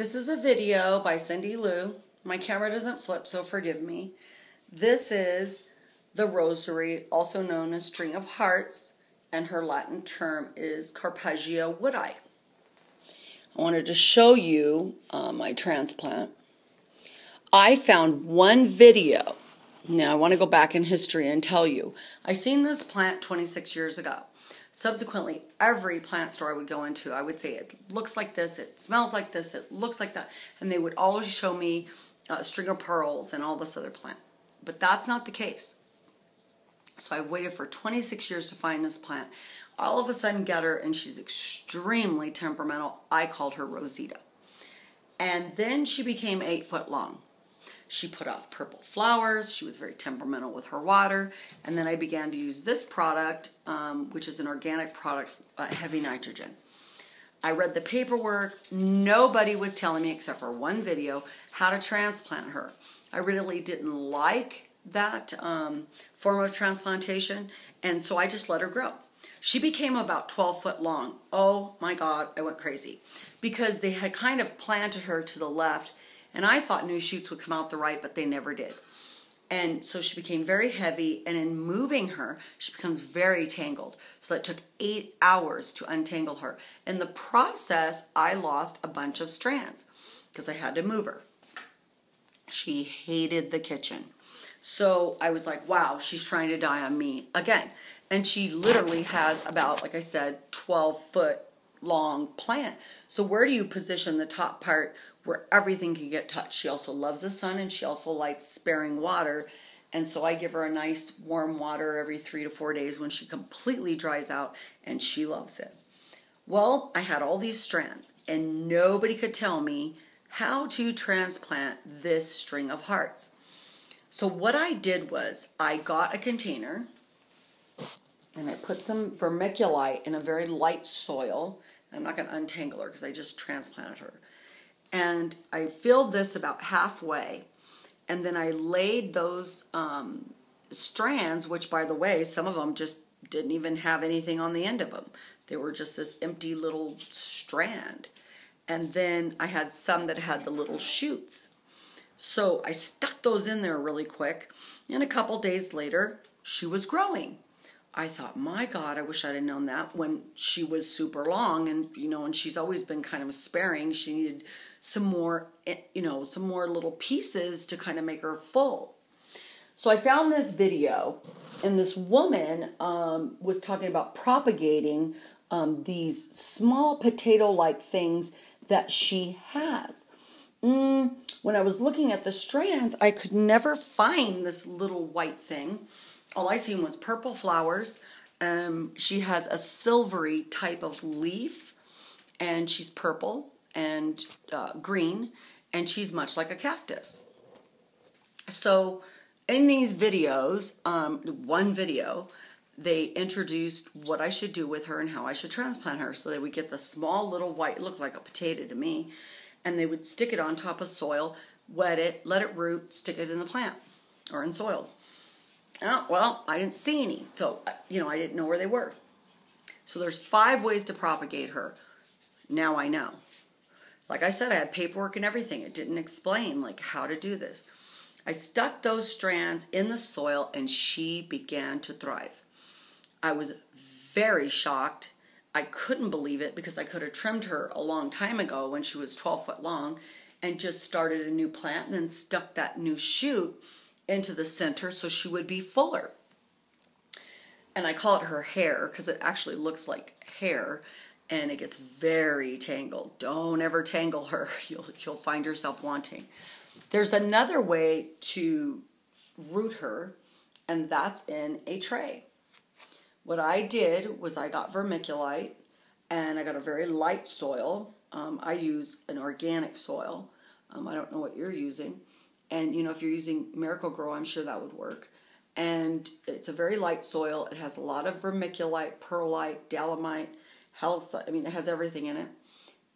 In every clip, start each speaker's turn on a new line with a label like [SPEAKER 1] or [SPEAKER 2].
[SPEAKER 1] This is a video by Cindy Lou. My camera doesn't flip, so forgive me. This is the Rosary, also known as String of Hearts, and her Latin term is cerpeggio woodii. I wanted to show you my transplant. I found one video. Now I want to go back in history and tell you. I seen this plant 26 years ago. Subsequently, every plant store I would go into, I would say it looks like this, it smells like this, it looks like that. And they would always show me string of pearls and all this other plant. But that's not the case. So I waited for 26 years to find this plant. All of a sudden get her, and she's extremely temperamental. I called her Rosita. And then she became 8 foot long. She put off purple flowers. She was very temperamental with her water. And then I began to use this product, which is an organic product, heavy nitrogen. I read the paperwork. Nobody was telling me, except for one video, how to transplant her. I really didn't like that form of transplantation, and so I just let her grow. She became about 12 foot long. Oh my God, I went crazy. Because they had kind of planted her to the left, and I thought new shoots would come out the right, but they never did. And so she became very heavy, and in moving her, she becomes very tangled. So that took 8 hours to untangle her. In the process, I lost a bunch of strands because I had to move her. She hated the kitchen. So I was like, wow, she's trying to die on me again. And she literally has about, like I said, 12-foot long plant. So where do you position the top part where everything can get touched? She also loves the sun, and she also likes sparing water. And so I give her a nice warm water every 3 to 4 days when she completely dries out, and she loves it. Well, I had all these strands, and nobody could tell me how to transplant this string of hearts. So what I did was I got a container, and I put some vermiculite in a very light soil. I'm not going to untangle her because I just transplanted her. And I filled this about halfway, and then I laid those strands, which, by the way, some of them just didn't even have anything on the end of them. They were just this empty little strand. And then I had some that had the little shoots. So I stuck those in there really quick, and a couple days later, she was growing. I thought, my God, I wish I'd have known that when she was super long, and and she's always been kind of sparing. She needed some more, some more little pieces to kind of make her full. So I found this video, and this woman was talking about propagating these small potato-like things that she has. When I was looking at the strands, I could never find this little white thing. All I seen was purple flowers. She has a silvery type of leaf, and she's purple and green, and she's much like a cactus. So in these videos, one video, they introduced what I should do with her and how I should transplant her. So they would get the small little white, it looked like a potato to me, and they would stick it on top of soil, wet it, let it root, stick it in the plant or in soil. Oh, well, I didn't see any, so, I didn't know where they were. So there's 5 ways to propagate her. Now I know. Like I said, I had paperwork and everything. It didn't explain, how to do this. I stuck those strands in the soil, and she began to thrive. I was very shocked. I couldn't believe it because I could have trimmed her a long time ago when she was 12 foot long and just started a new plant and then stuck that new shoot into the center so she would be fuller. And I call it her hair because it actually looks like hair, and it gets very tangled. Don't ever tangle her. You'll find yourself wanting. There's another way to root her, and that's in a tray. What I did was I got vermiculite, and I got a very light soil. I use an organic soil. I don't know what you're using. And, if you're using Miracle-Gro, I'm sure that would work. And it's a very light soil. It has a lot of vermiculite, perlite, dolomite, it has everything in it.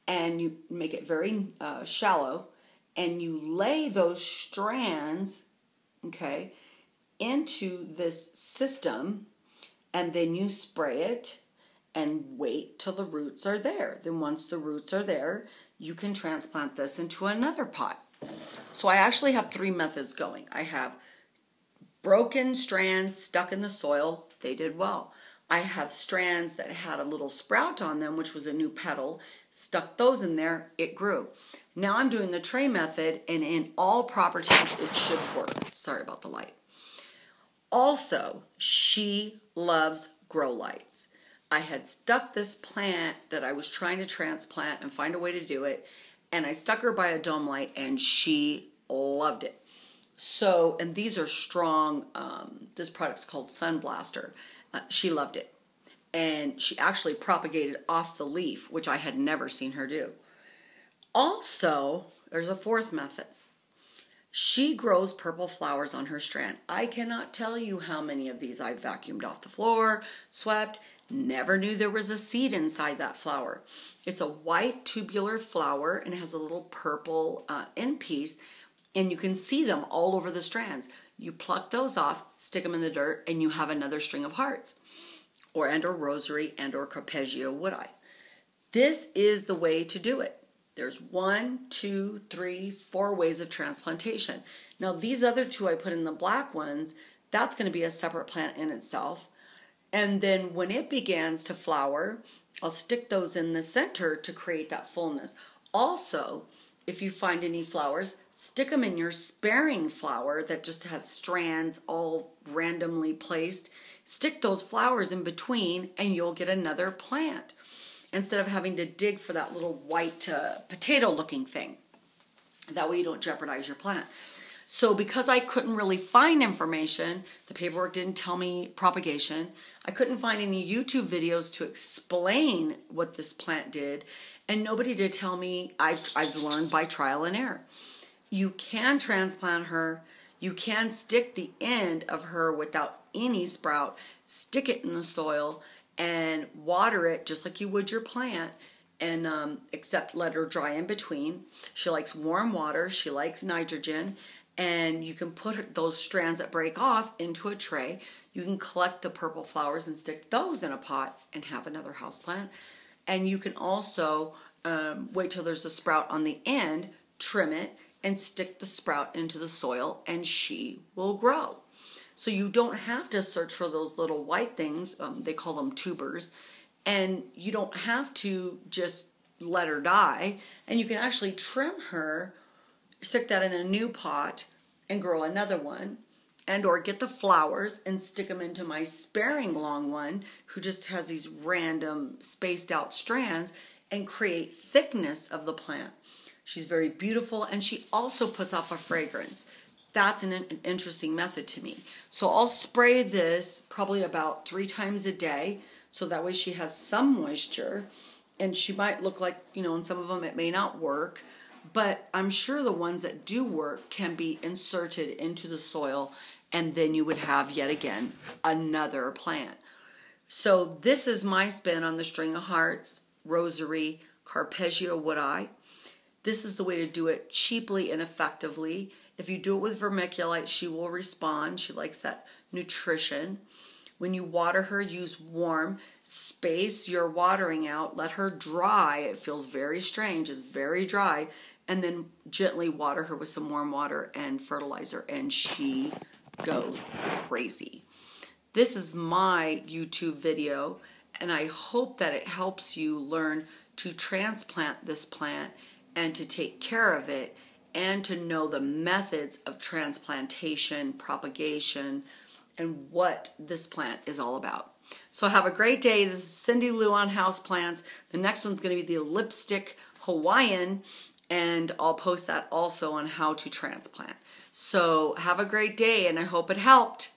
[SPEAKER 1] And you make it very shallow. And you lay those strands, into this system. And then you spray it and wait till the roots are there. Then once the roots are there, you can transplant this into another pot. So I actually have 3 methods going. I have broken strands stuck in the soil. They did well. I have strands that had a little sprout on them, which was a new petal. Stuck those in there. It grew. Now I'm doing the tray method, and in all properties, it should work. Sorry about the light. Also, she loves grow lights. I had stuck this plant that I was trying to transplant and find a way to do it, and I stuck her by a dome light, and she loved it. So, and these are strong, this product's called Sun Blaster. She loved it. And she actually propagated off the leaf, which I had never seen her do. Also, there's a 4th method. She grows purple flowers on her strand. I cannot tell you how many of these I've vacuumed off the floor, swept, never knew there was a seed inside that flower. It's a white tubular flower and it has a little purple end piece, and you can see them all over the strands. You pluck those off, stick them in the dirt, and you have another string of hearts, or rosary or cerpeggio woodii. This is the way to do it. There's 1, 2, 3, 4 ways of transplantation. Now these other 2 I put in the black ones, that's going to be a separate plant in itself. And then when it begins to flower, I'll stick those in the center to create that fullness. Also, if you find any flowers, stick them in your sparing flower that just has strands all randomly placed. Stick those flowers in between and you'll get another plant, instead of having to dig for that little white potato looking thing. That way you don't jeopardize your plant. So because I couldn't really find information, the paperwork didn't tell me propagation, I couldn't find any YouTube videos to explain what this plant did, and nobody did tell me. I've learned by trial and error. You can transplant her, you can stick the end of her without any sprout, stick it in the soil, and water it just like you would your plant, and except let her dry in between. She likes warm water, she likes nitrogen, and you can put those strands that break off into a tray. You can collect the purple flowers and stick those in a pot and have another houseplant. And you can also wait till there's a sprout on the end, trim it, and stick the sprout into the soil, and she will grow. So you don't have to search for those little white things, they call them tubers, and you don't have to just let her die, and you can actually trim her, stick that in a new pot, and grow another one, and or get the flowers and stick them into my sparing long one, who just has these random spaced out strands, and create thickness of the plant. She's very beautiful, and she also puts off a fragrance. That's an interesting method to me. So I'll spray this probably about 3 times a day, so that way she has some moisture, and she might look like, in some of them it may not work, but I'm sure the ones that do work can be inserted into the soil, and then you would have, yet again, another plant. So this is my spin on the string of hearts, rosary, cerpeggio woodii. This is the way to do it cheaply and effectively. If you do it with vermiculite, she will respond. She likes that nutrition. When you water her, use warm. Space your watering out. Let her dry. It feels very strange. It's very dry. And then gently water her with some warm water and fertilizer, and she goes crazy. This is my YouTube video, and I hope that it helps you learn to transplant this plant and to take care of it, and to know the methods of transplantation, propagation, and what this plant is all about. So have a great day. This is Cindy Lou on houseplants. The next one's going to be the lipstick Hawaiian, and I'll post that also on how to transplant. So have a great day, and I hope it helped.